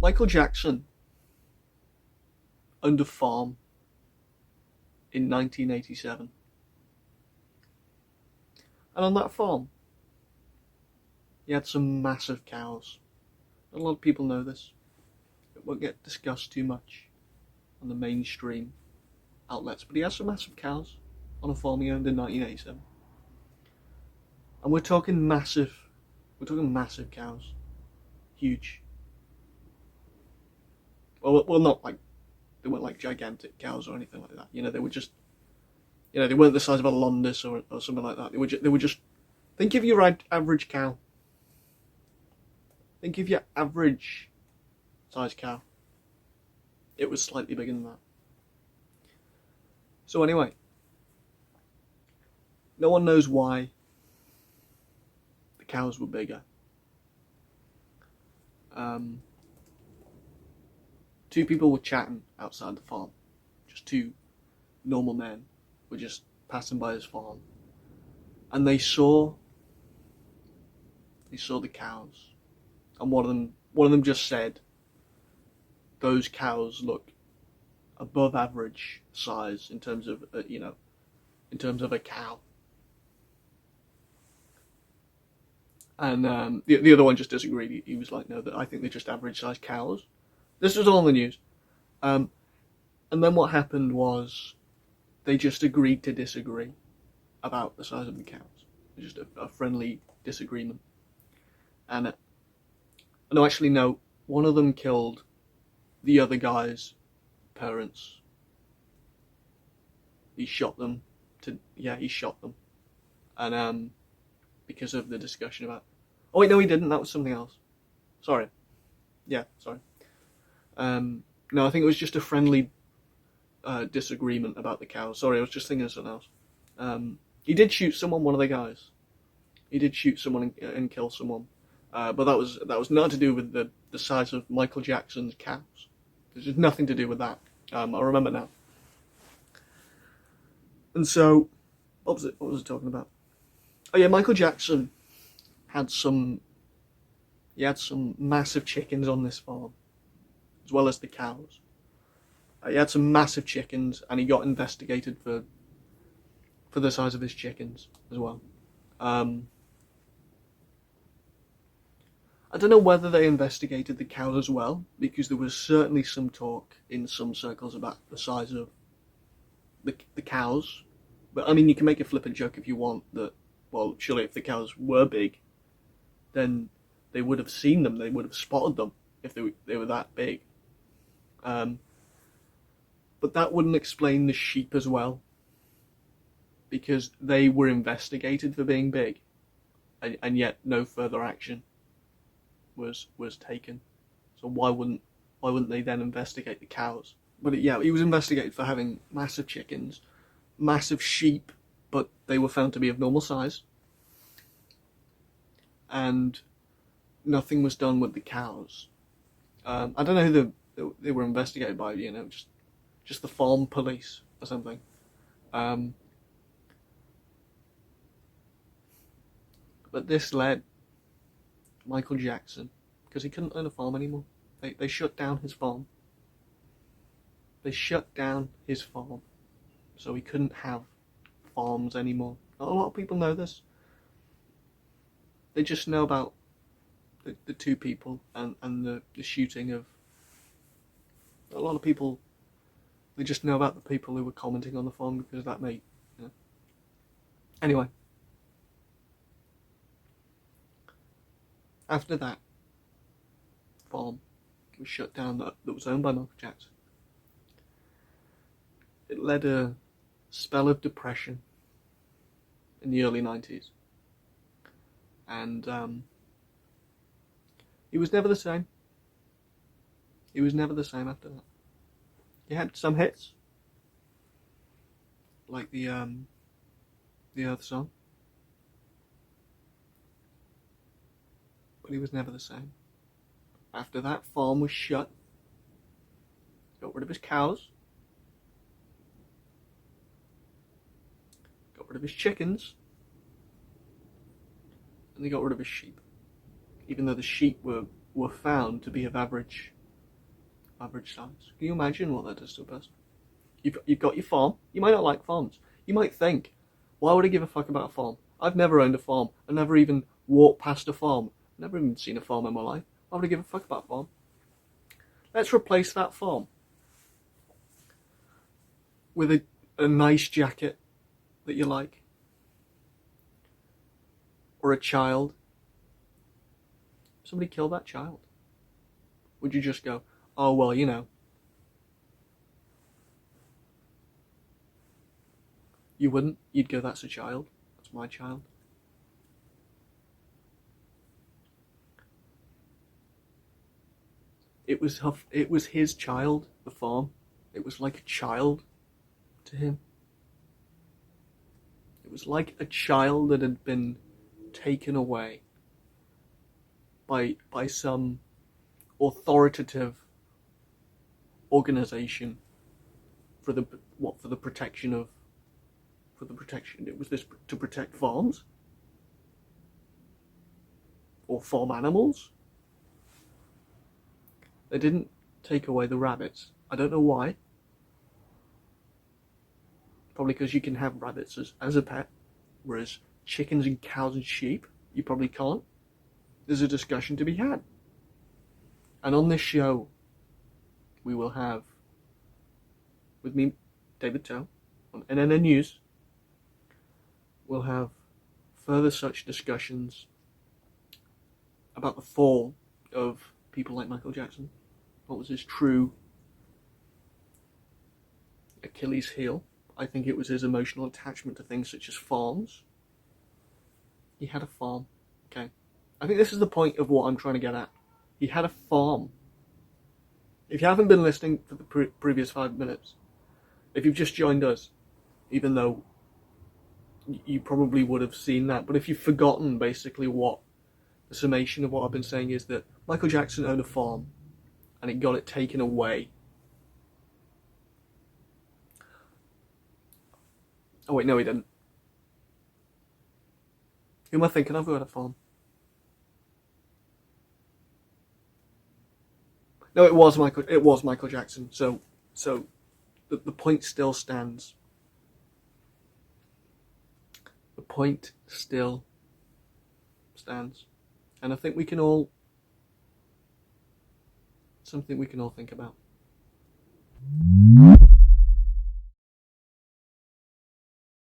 Michael Jackson owned a farm in 1987. And on that farm, he had some massive cows. A lot of people know this. It won't get discussed too much on the mainstream outlets, but he has some massive cows on a farm he owned in 1987. And we're talking massive cows. Huge. Well, not like, they weren't like gigantic cows or anything like that. You know, they were just, they weren't the size of a Londis or something like that. They were just, think of your average cow. Think of your average size cow. It was slightly bigger than that. So anyway, no one knows why the cows were bigger. Two people were chatting outside the farm. Just two normal men were just passing by his farm, and they saw the cows, and one of them just said, "Those cows look above average size in terms of in terms of a cow." And the other one just disagreed. He was like, "No, I think they're just average sized cows." This was all in the news. And then what happened was they just agreed to disagree about the size of the cows. Just a friendly disagreement. And no, actually no, one of them killed the other guy's parents. He shot them. He shot them. And because of the discussion about... Oh wait, no he didn't, that was something else. Sorry. Yeah, sorry. No, I think it was just a friendly disagreement about the cows. Sorry, I was just thinking of something else. He did shoot someone, one of the guys. He did shoot someone and kill someone. But that was nothing to do with the size of Michael Jackson's cows. There's just nothing to do with that. I remember now. And so, what was I talking about? Oh yeah, Michael Jackson had some massive chickens on this farm, as well as the cows. He had some massive chickens, and he got investigated for the size of his chickens as well. I don't know whether they investigated the cows as well, because there was certainly some talk in some circles about the size of the cows. But I mean, you can make a flippant joke if you want that, well, surely if the cows were big, then they would have seen them, they would have spotted them if they were that big. But that wouldn't explain the sheep as well, because they were investigated for being big, and yet no further action was taken. So why wouldn't they then investigate the cows? But yeah, he was investigated for having massive chickens, massive sheep, but they were found to be of normal size, and nothing was done with the cows. I don't know who they were investigated by, just the farm police or something. But this led Michael Jackson, because he couldn't own a farm anymore. They shut down his farm. They shut down his farm, so he couldn't have farms anymore. Not a lot of people know this. They just know about the two people and the shooting of... A lot of people, they just know about the people who were commenting on the farm because that made... Anyway. After that farm was shut down that was owned by Michael Jackson, it led a spell of depression in the early 90s. And he was never the same. He was never the same after that. He had some hits, like the Earth song, but he was never the same. After that farm was shut, got rid of his cows, got rid of his chickens, and they got rid of his sheep. Even though the sheep were found to be of average average size. Can you imagine what that does to a person? You've got your farm. You might not like farms. You might think, why would I give a fuck about a farm? I've never owned a farm. I've never even walked past a farm. I've never even seen a farm in my life. Why would I give a fuck about a farm? Let's replace that farm with a nice jacket that you like. Or a child. Somebody killed that child. Would you just go, oh, well, you know. You wouldn't. You'd go, that's a child. That's my child. It was his child, the farm. It was like a child to him. It was like a child that had been taken away by some authoritative organization for the protection of. It was this to protect farms or farm animals. They didn't take away the rabbits. I don't know why. Probably because you can have rabbits as a pet, whereas chickens and cows and sheep, you probably can't. There's a discussion to be had. And on this show, we will have, with me, David Toe, on NNN News, we'll have further such discussions about the fall of people like Michael Jackson. What was his true Achilles heel? I think it was his emotional attachment to things such as farms. He had a farm, okay? I think this is the point of what I'm trying to get at. He had a farm. If you haven't been listening for the previous 5 minutes, if you've just joined us, even though you probably would have seen that, but if you've forgotten basically what the summation of what I've been saying is, that Michael Jackson owned a farm and he got it taken away. Oh wait, no he didn't. Who am I thinking of who had a farm? No, it was Michael Jackson. So the point still stands. The point still stands. And I think something we can all think about.